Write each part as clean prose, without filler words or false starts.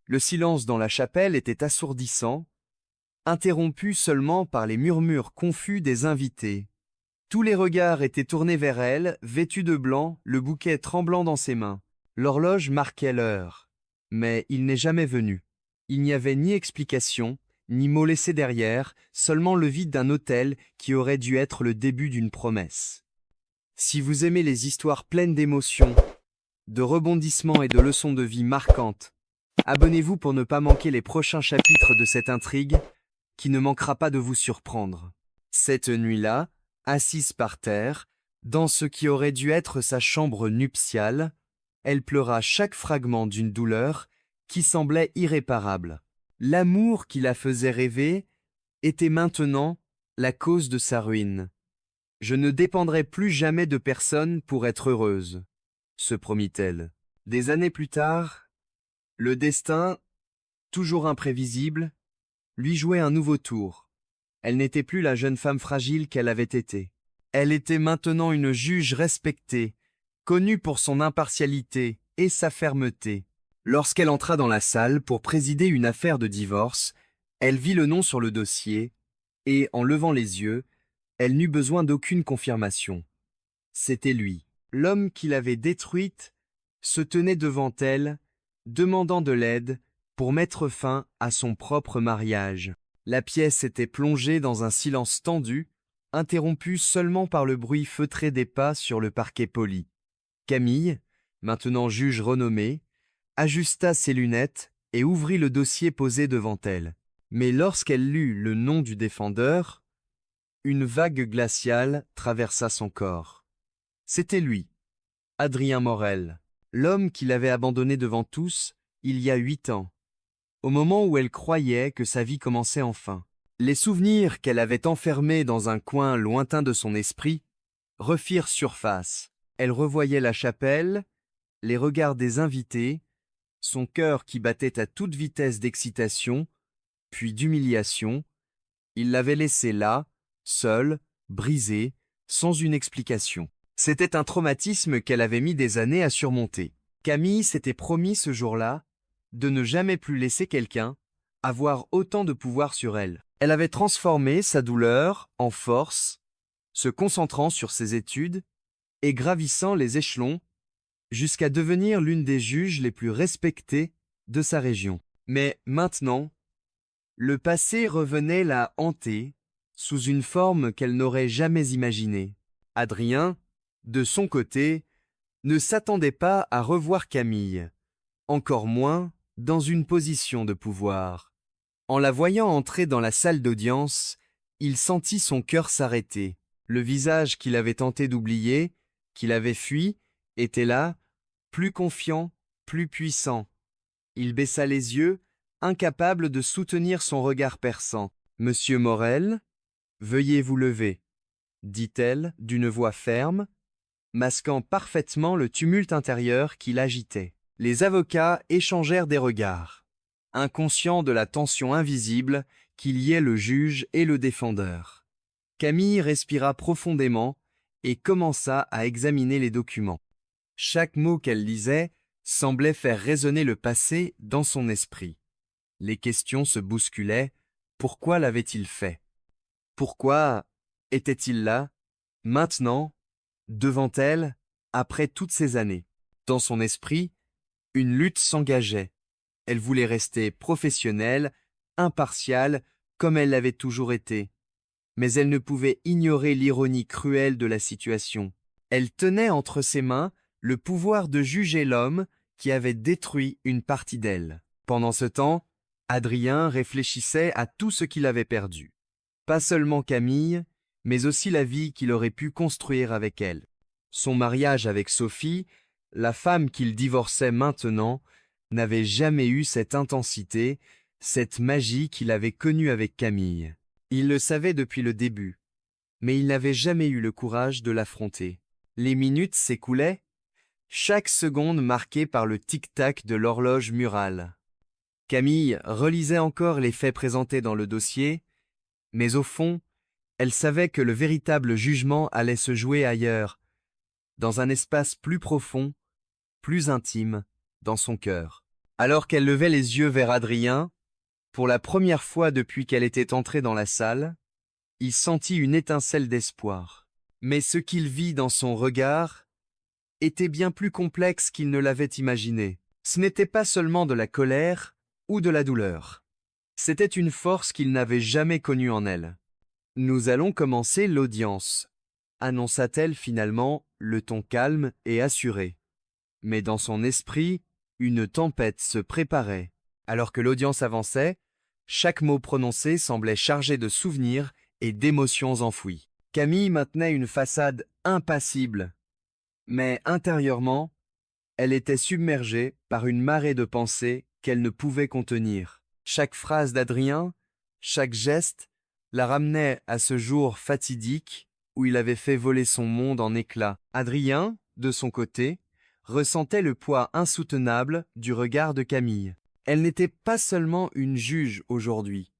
Le silence dans la chapelle était assourdissant, interrompu seulement par les murmures confus des invités. Tous les regards étaient tournés vers elle, vêtue de blanc, le bouquet tremblant dans ses mains. L'horloge marquait l'heure. Mais il n'est jamais venu. Il n'y avait ni explication, ni mot laissé derrière, seulement le vide d'un hôtel qui aurait dû être le début d'une promesse. Si vous aimez les histoires pleines d'émotions, de rebondissements et de leçons de vie marquantes, abonnez-vous pour ne pas manquer les prochains chapitres de cette intrigue qui ne manquera pas de vous surprendre. Cette nuit-là, assise par terre, dans ce qui aurait dû être sa chambre nuptiale, elle pleura chaque fragment d'une douleur qui semblait irréparable. L'amour qui la faisait rêver était maintenant la cause de sa ruine. Je ne dépendrai plus jamais de personne pour être heureuse, se promit-elle. Des années plus tard, le destin, toujours imprévisible, lui jouait un nouveau tour. Elle n'était plus la jeune femme fragile qu'elle avait été. Elle était maintenant une juge respectée, connue pour son impartialité et sa fermeté. Lorsqu'elle entra dans la salle pour présider une affaire de divorce, elle vit le nom sur le dossier, et, en levant les yeux, elle n'eut besoin d'aucune confirmation. C'était lui. L'homme qui l'avait détruite se tenait devant elle, demandant de l'aide pour mettre fin à son propre mariage. La pièce était plongée dans un silence tendu, interrompu seulement par le bruit feutré des pas sur le parquet poli. Camille, maintenant juge renommée, ajusta ses lunettes et ouvrit le dossier posé devant elle. Mais lorsqu'elle lut le nom du défendeur, une vague glaciale traversa son corps. C'était lui, Adrien Morel, l'homme qui l'avait abandonné devant tous il y a 8 ans, au moment où elle croyait que sa vie commençait enfin. Les souvenirs qu'elle avait enfermés dans un coin lointain de son esprit refirent surface. Elle revoyait la chapelle, les regards des invités, son cœur qui battait à toute vitesse d'excitation, puis d'humiliation. Il l'avait laissé là, seule, brisée, sans une explication. C'était un traumatisme qu'elle avait mis des années à surmonter. Camille s'était promis ce jour-là de ne jamais plus laisser quelqu'un avoir autant de pouvoir sur elle. Elle avait transformé sa douleur en force, se concentrant sur ses études et gravissant les échelons jusqu'à devenir l'une des juges les plus respectées de sa région. Mais maintenant, le passé revenait la hanter sous une forme qu'elle n'aurait jamais imaginée. Adrien, de son côté, ne s'attendait pas à revoir Camille, encore moins dans une position de pouvoir. En la voyant entrer dans la salle d'audience, il sentit son cœur s'arrêter. Le visage qu'il avait tenté d'oublier, qu'il avait fui, était là, plus confiant, plus puissant. Il baissa les yeux, incapable de soutenir son regard perçant. « Monsieur Morel, veuillez vous lever, » dit-elle d'une voix ferme, masquant parfaitement le tumulte intérieur qui l'agitait. Les avocats échangèrent des regards, inconscients de la tension invisible qui liait le juge et le défendeur. Camille respira profondément et commença à examiner les documents. Chaque mot qu'elle lisait semblait faire résonner le passé dans son esprit. Les questions se bousculaient. Pourquoi l'avait-il fait? Pourquoi était-il là, maintenant, devant elle, après toutes ces années? Dans son esprit, une lutte s'engageait. Elle voulait rester professionnelle, impartiale, comme elle l'avait toujours été. Mais elle ne pouvait ignorer l'ironie cruelle de la situation. Elle tenait entre ses mains le pouvoir de juger l'homme qui avait détruit une partie d'elle. Pendant ce temps, Adrien réfléchissait à tout ce qu'il avait perdu. Pas seulement Camille, mais aussi la vie qu'il aurait pu construire avec elle. Son mariage avec Sophie, la femme qu'il divorçait maintenant, n'avait jamais eu cette intensité, cette magie qu'il avait connue avec Camille. Il le savait depuis le début, mais il n'avait jamais eu le courage de l'affronter. Les minutes s'écoulaient, chaque seconde marquée par le tic-tac de l'horloge murale. Camille relisait encore les faits présentés dans le dossier, mais au fond, elle savait que le véritable jugement allait se jouer ailleurs, dans un espace plus profond, plus intime, dans son cœur. Alors qu'elle levait les yeux vers Adrien, pour la première fois depuis qu'elle était entrée dans la salle, il sentit une étincelle d'espoir. Mais ce qu'il vit dans son regard était bien plus complexe qu'il ne l'avait imaginé. Ce n'était pas seulement de la colère ou de la douleur. C'était une force qu'il n'avait jamais connue en elle. « Nous allons commencer l'audience », annonça-t-elle finalement, le ton calme et assuré. Mais dans son esprit, une tempête se préparait. Alors que l'audience avançait, chaque mot prononcé semblait chargé de souvenirs et d'émotions enfouies. Camille maintenait une façade impassible, mais intérieurement, elle était submergée par une marée de pensées qu'elle ne pouvait contenir. Chaque phrase d'Adrien, chaque geste, la ramenait à ce jour fatidique où il avait fait voler son monde en éclats. Adrien, de son côté, ressentait le poids insoutenable du regard de Camille. Elle n'était pas seulement une juge aujourd'hui.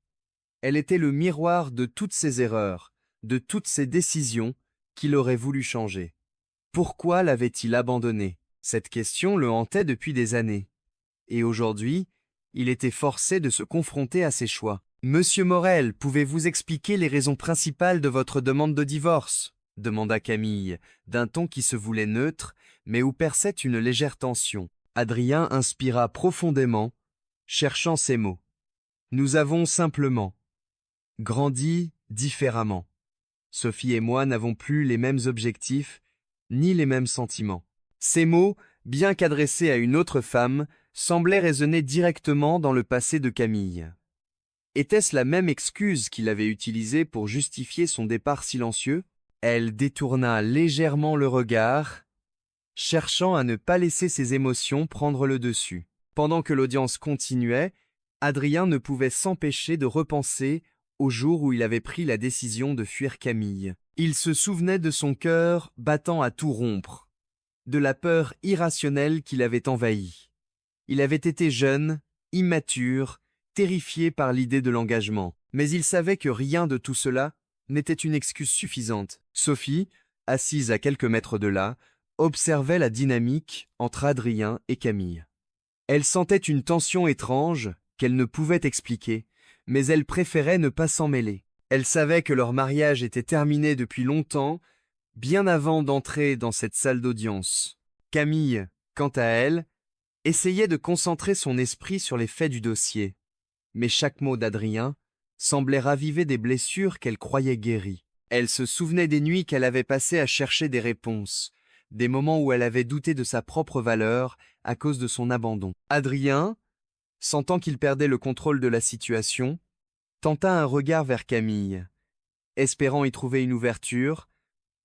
Elle était le miroir de toutes ses erreurs, de toutes ses décisions qu'il aurait voulu changer. Pourquoi l'avait-il abandonnée? Cette question le hantait depuis des années. Et aujourd'hui, il était forcé de se confronter à ses choix. « Monsieur Morel, pouvez-vous expliquer les raisons principales de votre demande de divorce ?» demanda Camille, d'un ton qui se voulait neutre, mais où perçait une légère tension. Adrien inspira profondément, cherchant ses mots. « Nous avons simplement grandi différemment. Sophie et moi n'avons plus les mêmes objectifs, ni les mêmes sentiments. » Ces mots, bien qu'adressés à une autre femme, semblaient résonner directement dans le passé de Camille. Était-ce la même excuse qu'il avait utilisée pour justifier son départ silencieux? Elle détourna légèrement le regard, cherchant à ne pas laisser ses émotions prendre le dessus. Pendant que l'audience continuait, Adrien ne pouvait s'empêcher de repenser au jour où il avait pris la décision de fuir Camille. Il se souvenait de son cœur battant à tout rompre, de la peur irrationnelle qui l'avait envahi. Il avait été jeune, immature, terrifié par l'idée de l'engagement. Mais il savait que rien de tout cela n'était une excuse suffisante. Sophie, assise à quelques mètres de là, observait la dynamique entre Adrien et Camille. Elle sentait une tension étrange qu'elle ne pouvait expliquer, mais elle préférait ne pas s'en mêler. Elle savait que leur mariage était terminé depuis longtemps, bien avant d'entrer dans cette salle d'audience. Camille, quant à elle, essayait de concentrer son esprit sur les faits du dossier. Mais chaque mot d'Adrien semblait raviver des blessures qu'elle croyait guéries. Elle se souvenait des nuits qu'elle avait passées à chercher des réponses, des moments où elle avait douté de sa propre valeur à cause de son abandon. Adrien, sentant qu'il perdait le contrôle de la situation, tenta un regard vers Camille, espérant y trouver une ouverture,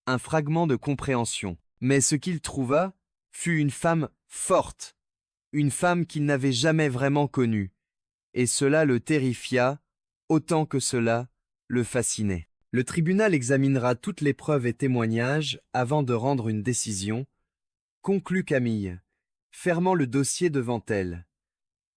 un fragment de compréhension. Mais ce qu'il trouva fut une femme forte, une femme qu'il n'avait jamais vraiment connue, et cela le terrifia autant que cela le fascinait. Le tribunal examinera toutes les preuves et témoignages avant de rendre une décision, conclut Camille, fermant le dossier devant elle.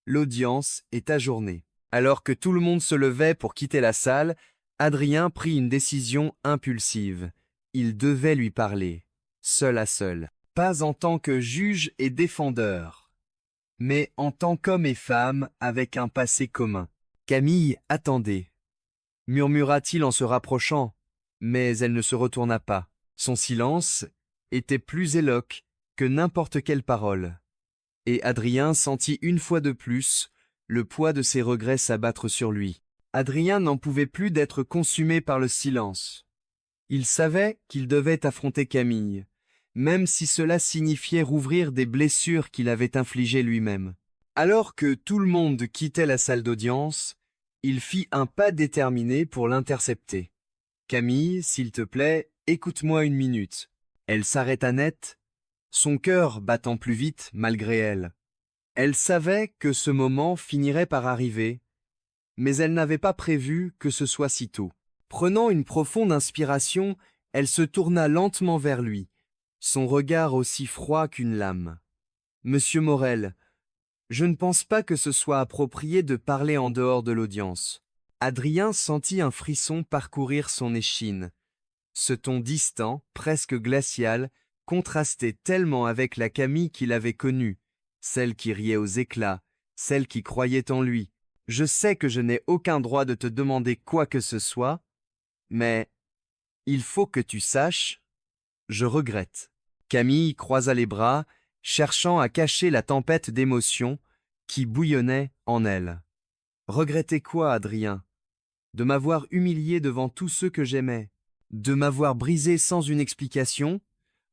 L'audience est ajournée. Alors que tout le monde se levait pour quitter la salle, Adrien prit une décision impulsive. Il devait lui parler, seul à seul, pas en tant que juge et défendeur, mais en tant qu'homme et femme avec un passé commun. Camille attendait, murmura-t-il en se rapprochant, mais elle ne se retourna pas. Son silence était plus éloque que n'importe quelle parole, et Adrien sentit une fois de plus le poids de ses regrets s'abattre sur lui. Adrien n'en pouvait plus d'être consumé par le silence. Il savait qu'il devait affronter Camille, même si cela signifiait rouvrir des blessures qu'il avait infligées lui-même. Alors que tout le monde quittait la salle d'audience, il fit un pas déterminé pour l'intercepter. « Camille, s'il te plaît, écoute-moi une minute. » Elle s'arrêta net, son cœur battant plus vite malgré elle. Elle savait que ce moment finirait par arriver, mais elle n'avait pas prévu que ce soit si tôt. Prenant une profonde inspiration, elle se tourna lentement vers lui, son regard aussi froid qu'une lame. « Monsieur Morel, je ne pense pas que ce soit approprié de parler en dehors de l'audience. » Adrien sentit un frisson parcourir son échine. Ce ton distant, presque glacial, contrastait tellement avec la Camille qu'il avait connue, celle qui riait aux éclats, celle qui croyait en lui. Je sais que je n'ai aucun droit de te demander quoi que ce soit, mais il faut que tu saches, je regrette. Camille croisa les bras, cherchant à cacher la tempête d'émotions qui bouillonnait en elle. Regretter quoi, Adrien? De m'avoir humilié devant tous ceux que j'aimais, de m'avoir brisé sans une explication,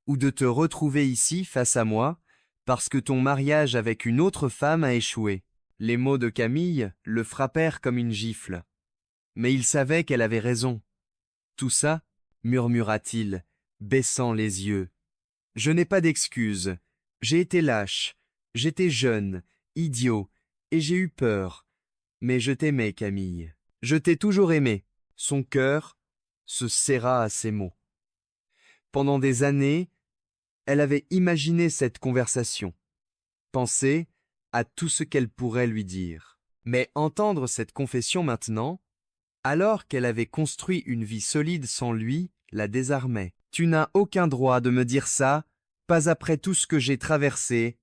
ou de te retrouver ici face à moi, parce que ton mariage avec une autre femme a échoué. Les mots de Camille le frappèrent comme une gifle. Mais il savait qu'elle avait raison. Tout ça, murmura-t-il, baissant les yeux. Je n'ai pas d'excuses. J'ai été lâche, j'étais jeune, idiot, et j'ai eu peur. Mais je t'aimais, Camille. Je t'ai toujours aimé. Son cœur se serra à ces mots. Pendant des années, elle avait imaginé cette conversation, pensé à tout ce qu'elle pourrait lui dire. Mais entendre cette confession maintenant, alors qu'elle avait construit une vie solide sans lui, la désarmait. Tu n'as aucun droit de me dire ça, pas après tout ce que j'ai traversé,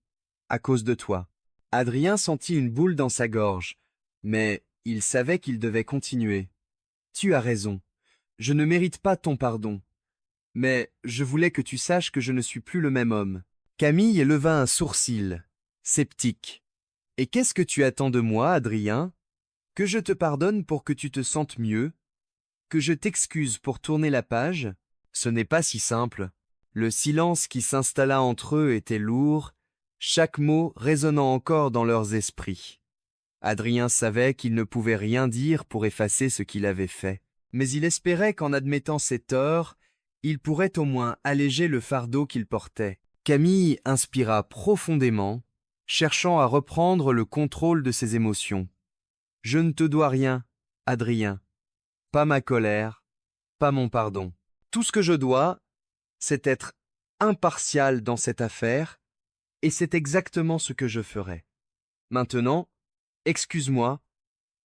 à cause de toi. Adrien sentit une boule dans sa gorge, mais il savait qu'il devait continuer. Tu as raison, je ne mérite pas ton pardon. Mais je voulais que tu saches que je ne suis plus le même homme. Camille leva un sourcil, sceptique. Et qu'est-ce que tu attends de moi, Adrien? Que je te pardonne pour que tu te sentes mieux? Que je t'excuse pour tourner la page? Ce n'est pas si simple. Le silence qui s'installa entre eux était lourd, chaque mot résonnant encore dans leurs esprits. Adrien savait qu'il ne pouvait rien dire pour effacer ce qu'il avait fait. Mais il espérait qu'en admettant ses torts, il pourrait au moins alléger le fardeau qu'il portait. Camille inspira profondément, cherchant à reprendre le contrôle de ses émotions. « Je ne te dois rien, Adrien. Pas ma colère, pas mon pardon. Tout ce que je dois, c'est être impartial dans cette affaire, et c'est exactement ce que je ferai. Maintenant, excuse-moi,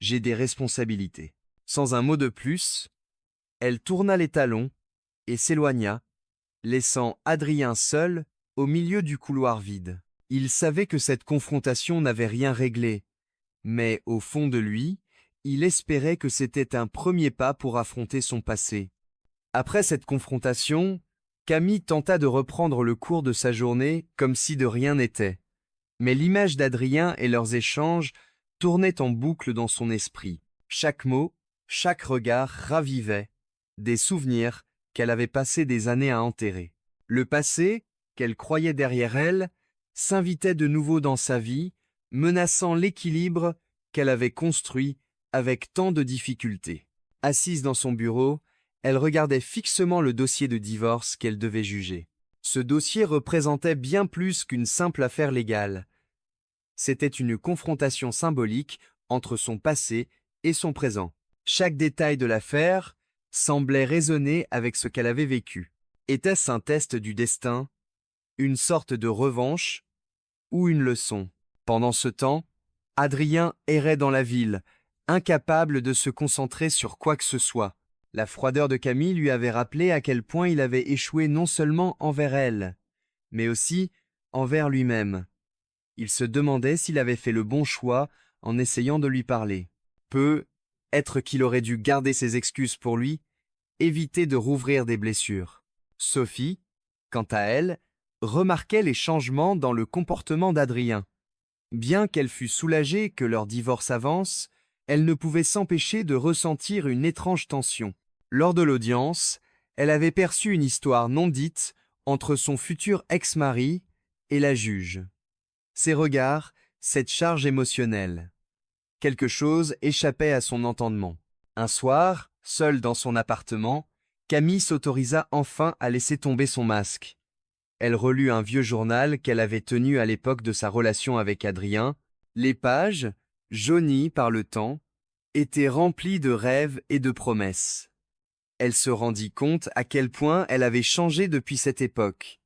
j'ai des responsabilités. » Sans un mot de plus, elle tourna les talons et s'éloigna, laissant Adrien seul au milieu du couloir vide. Il savait que cette confrontation n'avait rien réglé, mais au fond de lui, il espérait que c'était un premier pas pour affronter son passé. Après cette confrontation, Camille tenta de reprendre le cours de sa journée comme si de rien n'était. Mais l'image d'Adrien et leurs échanges tournaient en boucle dans son esprit. Chaque mot, chaque regard ravivait des souvenirs qu'elle avait passé des années à enterrer. Le passé, qu'elle croyait derrière elle, s'invitait de nouveau dans sa vie, menaçant l'équilibre qu'elle avait construit avec tant de difficultés. Assise dans son bureau, elle regardait fixement le dossier de divorce qu'elle devait juger. Ce dossier représentait bien plus qu'une simple affaire légale. C'était une confrontation symbolique entre son passé et son présent. Chaque détail de l'affaire semblait résonner avec ce qu'elle avait vécu. Était-ce un test du destin, une sorte de revanche ou une leçon? Pendant ce temps, Adrien errait dans la ville, incapable de se concentrer sur quoi que ce soit. La froideur de Camille lui avait rappelé à quel point il avait échoué non seulement envers elle, mais aussi envers lui-même. Il se demandait s'il avait fait le bon choix en essayant de lui parler. Peut-être qu'il aurait dû garder ses excuses pour lui, éviter de rouvrir des blessures. Sophie, quant à elle, remarquait les changements dans le comportement d'Adrien. Bien qu'elle fût soulagée que leur divorce avance, elle ne pouvait s'empêcher de ressentir une étrange tension. Lors de l'audience, elle avait perçu une histoire non dite entre son futur ex-mari et la juge. Ses regards, cette charge émotionnelle. Quelque chose échappait à son entendement. Un soir, seule dans son appartement, Camille s'autorisa enfin à laisser tomber son masque. Elle relut un vieux journal qu'elle avait tenu à l'époque de sa relation avec Adrien. Les pages, jaunies par le temps, étaient remplies de rêves et de promesses. Elle se rendit compte à quel point elle avait changé depuis cette époque.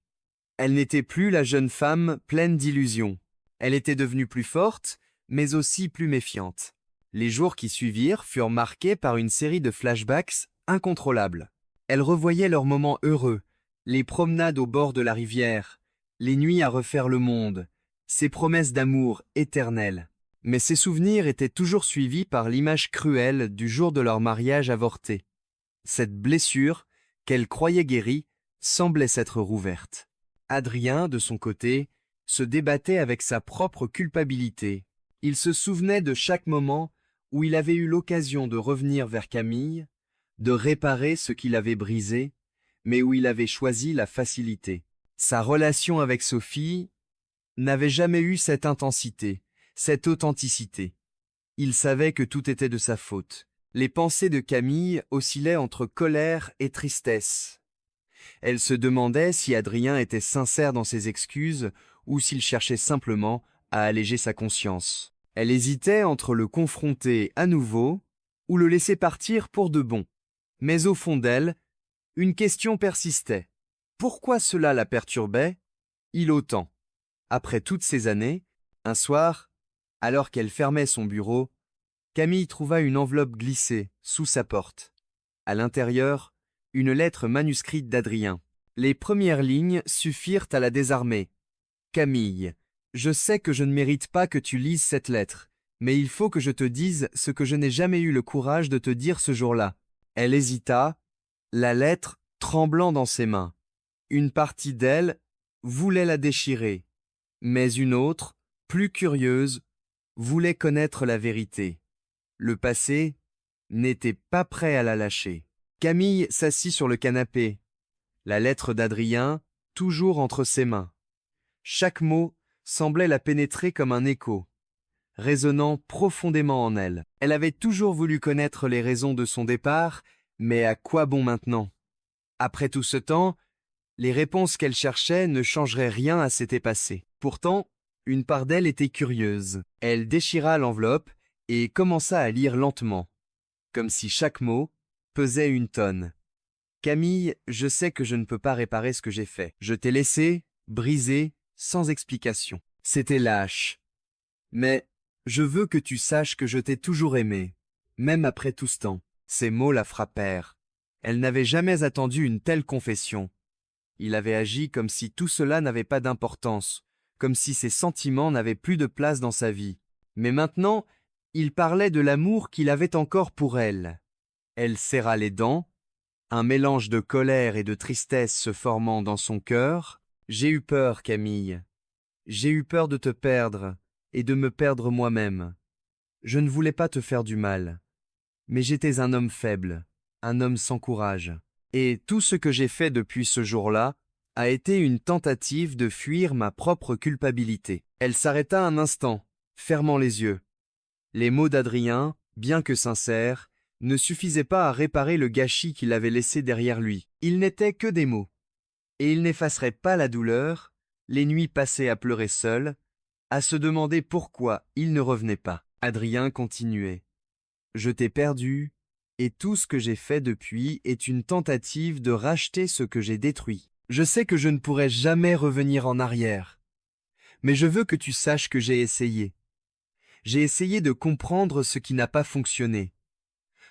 Elle n'était plus la jeune femme pleine d'illusions. Elle était devenue plus forte, mais aussi plus méfiante. Les jours qui suivirent furent marqués par une série de flashbacks incontrôlables. Elle revoyait leurs moments heureux, les promenades au bord de la rivière, les nuits à refaire le monde, ses promesses d'amour éternel. Mais ces souvenirs étaient toujours suivis par l'image cruelle du jour de leur mariage avorté. Cette blessure, qu'elle croyait guérie, semblait s'être rouverte. Adrien, de son côté, se débattait avec sa propre culpabilité. Il se souvenait de chaque moment où il avait eu l'occasion de revenir vers Camille, de réparer ce qu'il avait brisé, mais où il avait choisi la facilité. Sa relation avec Sophie n'avait jamais eu cette intensité, cette authenticité. Il savait que tout était de sa faute. Les pensées de Camille oscillaient entre colère et tristesse. Elle se demandait si Adrien était sincère dans ses excuses ou s'il cherchait simplement à alléger sa conscience. Elle hésitait entre le confronter à nouveau ou le laisser partir pour de bon. Mais au fond d'elle, une question persistait. Pourquoi cela la perturbait, il autant? Après toutes ces années, un soir, alors qu'elle fermait son bureau, Camille trouva une enveloppe glissée sous sa porte. À l'intérieur, une lettre manuscrite d'Adrien. Les premières lignes suffirent à la désarmer. Camille, je sais que je ne mérite pas que tu lises cette lettre, mais il faut que je te dise ce que je n'ai jamais eu le courage de te dire ce jour-là. Elle hésita, la lettre tremblant dans ses mains. Une partie d'elle voulait la déchirer, mais une autre, plus curieuse, voulait connaître la vérité. Le passé n'était pas prêt à la lâcher. Camille s'assit sur le canapé, la lettre d'Adrien toujours entre ses mains. Chaque mot semblait la pénétrer comme un écho, résonnant profondément en elle. Elle avait toujours voulu connaître les raisons de son départ, mais à quoi bon maintenant? Après tout ce temps, les réponses qu'elle cherchait ne changeraient rien à cet passé. Pourtant, une part d'elle était curieuse. Elle déchira l'enveloppe et commença à lire lentement, comme si chaque mot pesait une tonne. Camille, je sais que je ne peux pas réparer ce que j'ai fait. Je t'ai laissé, brisé, sans explication. C'était lâche. Mais je veux que tu saches que je t'ai toujours aimé, même après tout ce temps. Ces mots la frappèrent. Elle n'avait jamais attendu une telle confession. Il avait agi comme si tout cela n'avait pas d'importance, comme si ses sentiments n'avaient plus de place dans sa vie. Mais maintenant, il parlait de l'amour qu'il avait encore pour elle. Elle serra les dents, un mélange de colère et de tristesse se formant dans son cœur. J'ai eu peur, Camille. J'ai eu peur de te perdre et de me perdre moi-même. Je ne voulais pas te faire du mal. Mais j'étais un homme faible, un homme sans courage. Et tout ce que j'ai fait depuis ce jour-là a été une tentative de fuir ma propre culpabilité. Elle s'arrêta un instant, fermant les yeux. Les mots d'Adrien, bien que sincères, ne suffisaient pas à réparer le gâchis qu'il avait laissé derrière lui. Ils n'étaient que des mots. Et ils n'effaceraient pas la douleur, les nuits passées à pleurer seul, à se demander pourquoi il ne revenait pas. Adrien continuait. Je t'ai perdu, et tout ce que j'ai fait depuis est une tentative de racheter ce que j'ai détruit. Je sais que je ne pourrai jamais revenir en arrière, mais je veux que tu saches que j'ai essayé. J'ai essayé de comprendre ce qui n'a pas fonctionné.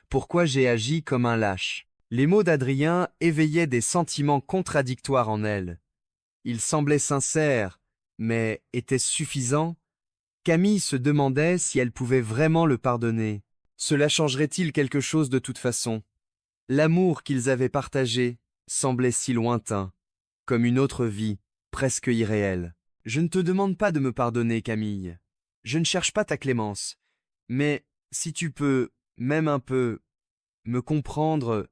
Pourquoi j'ai agi comme un lâche. Les mots d'Adrien éveillaient des sentiments contradictoires en elle. Ils semblaient sincères, mais étaient-ce suffisants? Camille se demandait si elle pouvait vraiment le pardonner. Cela changerait-il quelque chose de toute façon? L'amour qu'ils avaient partagé semblait si lointain, comme une autre vie, presque irréelle. Je ne te demande pas de me pardonner, Camille. Je ne cherche pas ta clémence. Mais si tu peux, même un peu, me comprendre,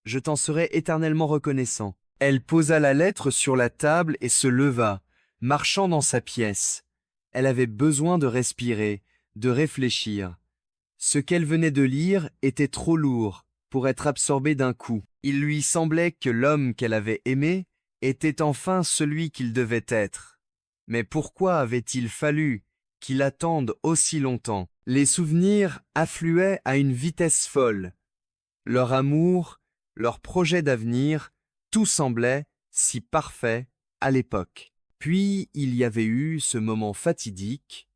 je t'en serai éternellement reconnaissant. Elle posa la lettre sur la table et se leva, marchant dans sa pièce. Elle avait besoin de respirer, de réfléchir. Ce qu'elle venait de lire était trop lourd pour être absorbé d'un coup. Il lui semblait que l'homme qu'elle avait aimé était enfin celui qu'il devait être. Mais pourquoi avait-il fallu qu'il attende aussi longtemps? Les souvenirs affluaient à une vitesse folle. Leur amour, leur projet d'avenir, tout semblait si parfait à l'époque. Puis il y avait eu ce moment fatidique,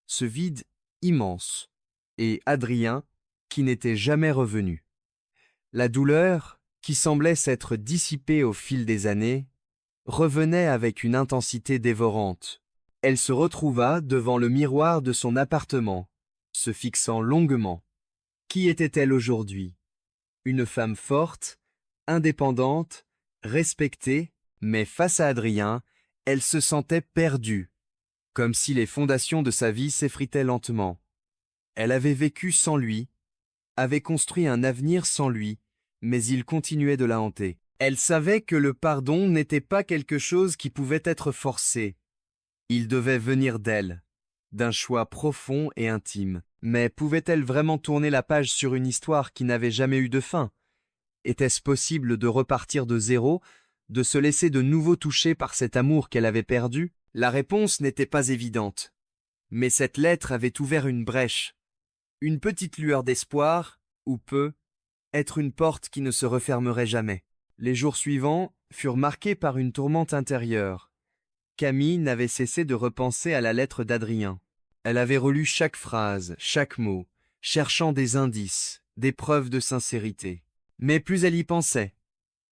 ce vide immense, et Adrien qui n'était jamais revenu. La douleur, qui semblait s'être dissipée au fil des années, revenait avec une intensité dévorante. Elle se retrouva devant le miroir de son appartement, se fixant longuement. Qui était-elle aujourd'hui? Une femme forte, indépendante, respectée, mais face à Adrien, elle se sentait perdue, comme si les fondations de sa vie s'effritaient lentement. Elle avait vécu sans lui, avait construit un avenir sans lui, mais il continuait de la hanter. Elle savait que le pardon n'était pas quelque chose qui pouvait être forcé. Il devait venir d'elle, d'un choix profond et intime. Mais pouvait-elle vraiment tourner la page sur une histoire qui n'avait jamais eu de fin? Était-ce possible de repartir de zéro, de se laisser de nouveau toucher par cet amour qu'elle avait perdu? La réponse n'était pas évidente. Mais cette lettre avait ouvert une brèche, une petite lueur d'espoir, ou peu, être une porte qui ne se refermerait jamais. Les jours suivants furent marqués par une tourmente intérieure. Camille n'avait cessé de repenser à la lettre d'Adrien. Elle avait relu chaque phrase, chaque mot, cherchant des indices, des preuves de sincérité. Mais plus elle y pensait,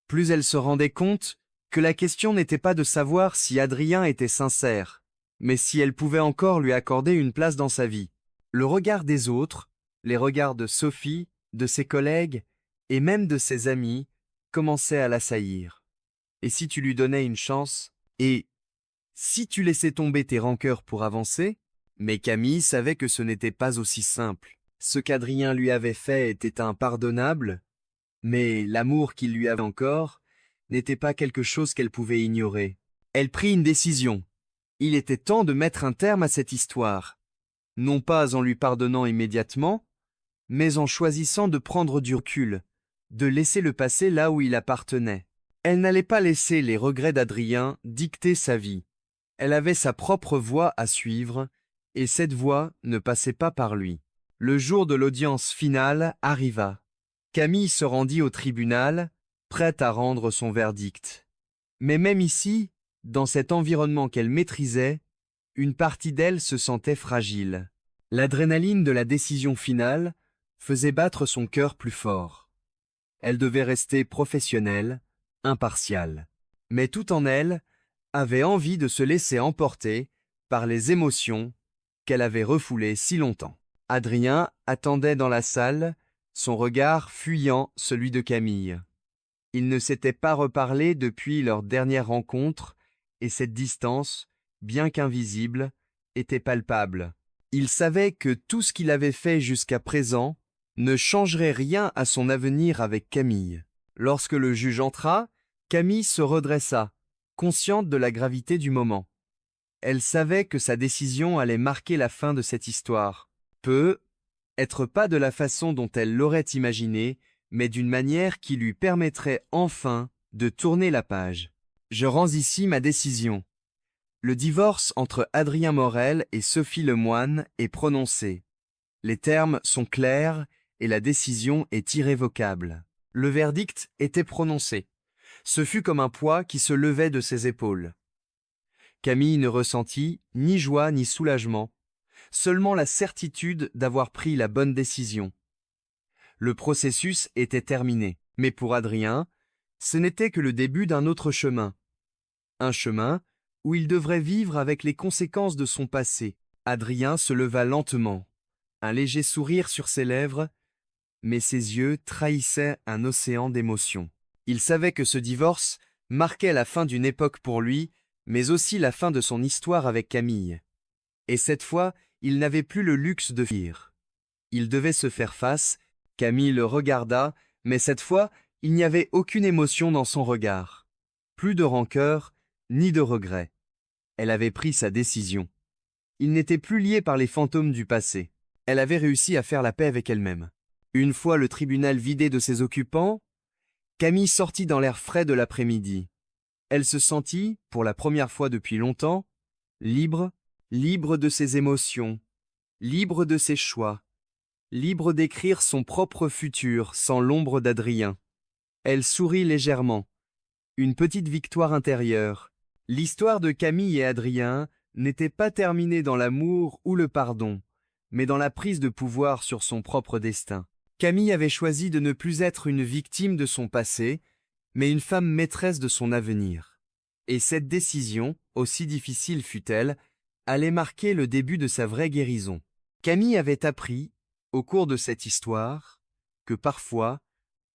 plus elle se rendait compte que la question n'était pas de savoir si Adrien était sincère, mais si elle pouvait encore lui accorder une place dans sa vie. Le regard des autres, les regards de Sophie, de ses collègues et même de ses amis commençaient à l'assaillir. Et si tu lui donnais une chance? Et si tu laissais tomber tes rancœurs pour avancer? Mais Camille savait que ce n'était pas aussi simple. Ce qu'Adrien lui avait fait était impardonnable, mais l'amour qu'il lui avait encore n'était pas quelque chose qu'elle pouvait ignorer. Elle prit une décision. Il était temps de mettre un terme à cette histoire, non pas en lui pardonnant immédiatement, mais en choisissant de prendre du recul, de laisser le passé là où il appartenait. Elle n'allait pas laisser les regrets d'Adrien dicter sa vie. Elle avait sa propre voie à suivre, et cette voie ne passait pas par lui. Le jour de l'audience finale arriva. Camille se rendit au tribunal, prête à rendre son verdict. Mais même ici, dans cet environnement qu'elle maîtrisait, une partie d'elle se sentait fragile. L'adrénaline de la décision finale faisait battre son cœur plus fort. Elle devait rester professionnelle, impartiale. Mais tout en elle avait envie de se laisser emporter par les émotions qu'elle avait refoulées si longtemps. Adrien attendait dans la salle, son regard fuyant celui de Camille. Ils ne s'étaient pas reparlé depuis leur dernière rencontre, et cette distance, bien qu'invisible, était palpable. Il savait que tout ce qu'il avait fait jusqu'à présent ne changerait rien à son avenir avec Camille. Lorsque le juge entra, Camille se redressa, consciente de la gravité du moment. Elle savait que sa décision allait marquer la fin de cette histoire. Être pas de la façon dont elle l'aurait imaginé, mais d'une manière qui lui permettrait enfin de tourner la page. Je rends ici ma décision. Le divorce entre Adrien Morel et Sophie Lemoine est prononcé. Les termes sont clairs et la décision est irrévocable. Le verdict était prononcé. Ce fut comme un poids qui se levait de ses épaules. Camille ne ressentit ni joie ni soulagement, seulement la certitude d'avoir pris la bonne décision. Le processus était terminé, mais pour Adrien, ce n'était que le début d'un autre chemin. Un chemin où il devrait vivre avec les conséquences de son passé. Adrien se leva lentement, un léger sourire sur ses lèvres, mais ses yeux trahissaient un océan d'émotions. Il savait que ce divorce marquait la fin d'une époque pour lui, mais aussi la fin de son histoire avec Camille. Et cette fois, il n'avait plus le luxe de fuir. Il devait se faire face. Camille le regarda, mais cette fois, il n'y avait aucune émotion dans son regard. Plus de rancœur, ni de regret. Elle avait pris sa décision. Il n'était plus lié par les fantômes du passé. Elle avait réussi à faire la paix avec elle-même. Une fois le tribunal vidé de ses occupants, Camille sortit dans l'air frais de l'après-midi. Elle se sentit, pour la première fois depuis longtemps, libre, libre de ses émotions, libre de ses choix, libre d'écrire son propre futur sans l'ombre d'Adrien. Elle sourit légèrement. Une petite victoire intérieure. L'histoire de Camille et Adrien n'était pas terminée dans l'amour ou le pardon, mais dans la prise de pouvoir sur son propre destin. Camille avait choisi de ne plus être une victime de son passé, mais une femme maîtresse de son avenir. Et cette décision, aussi difficile fut-elle, allait marquer le début de sa vraie guérison. Camille avait appris, au cours de cette histoire, que parfois,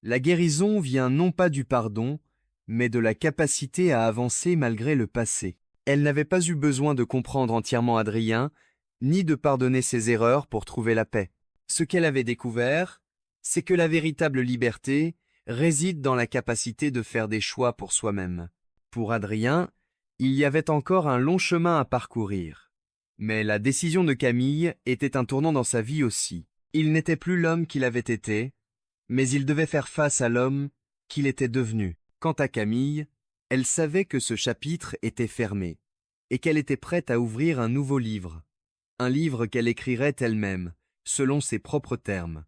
la guérison vient non pas du pardon, mais de la capacité à avancer malgré le passé. Elle n'avait pas eu besoin de comprendre entièrement Adrien, ni de pardonner ses erreurs pour trouver la paix. Ce qu'elle avait découvert, c'est que la véritable liberté réside dans la capacité de faire des choix pour soi-même. Pour Adrien, il y avait encore un long chemin à parcourir. Mais la décision de Camille était un tournant dans sa vie aussi. Il n'était plus l'homme qu'il avait été, mais il devait faire face à l'homme qu'il était devenu. Quant à Camille, elle savait que ce chapitre était fermé, et qu'elle était prête à ouvrir un nouveau livre. Un livre qu'elle écrirait elle-même, selon ses propres termes.